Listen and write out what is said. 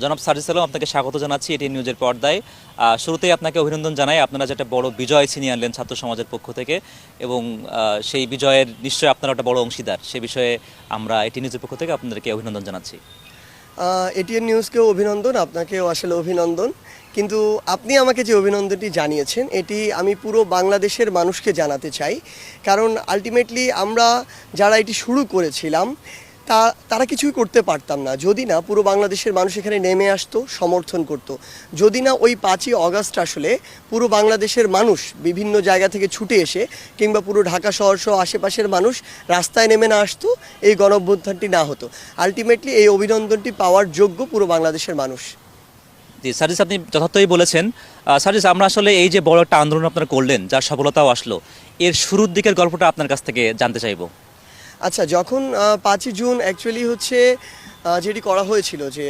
জনাব সার্জিস আলম, আপনাকে স্বাগত জানাচ্ছি এটি নিউজের পর্দায়। শুরুতেই আপনাকে অভিনন্দন জানাই, আপনারা যেটা বড় বিজয় ছিনিয়ে আনলেন ছাত্র সমাজের পক্ষ থেকে, এবং সেই বিজয়ের নিশ্চয়ই আপনারা একটা বড় অংশীদার। সে বিষয়ে আমরা এটি নিউজের পক্ষ থেকে আপনাদেরকে অভিনন্দন জানাচ্ছি। এটিএন নিউজকেও অভিনন্দন, আপনাকেও আসলে অভিনন্দন। কিন্তু আপনি আমাকে যে অভিনন্দনটি জানিয়েছেন এটি আমি পুরো বাংলাদেশের মানুষকে জানাতে চাই। কারণ আলটিমেটলি আমরা যারা এটি শুরু করেছিলাম তারা কিছুই করতে পারতাম না যদি না পুরো বাংলাদেশের মানুষ এখানে নেমে আসতো, সমর্থন করত। যদি না ওই 5ই অগাস্ট আসলে পুরো বাংলাদেশের মানুষ বিভিন্ন জায়গা থেকে ছুটে এসে কিংবা পুরো ঢাকা শহর সহ আশেপাশের মানুষ রাস্তায় নেমে না আসতো, এই গণঅভ্যুত্থানটি না হতো। আলটিমেটলি এই অভিনন্দনটি পাওয়ার যোগ্য পুরো বাংলাদেশের মানুষ। জি সার্জিস, আপনি যথার্থই বলেছেন। সার্জিস, আমরা আসলে এই যে বড় একটা আন্দোলন আপনারা করলেন, যার সফলতাও আসলো, এর শুরুর দিকের গল্পটা আপনার কাছ থেকে জানতে চাইবো। আচ্ছা, যখন 5ই জুন অ্যাকচুয়ালি হচ্ছে যেটি করা হয়েছিল যে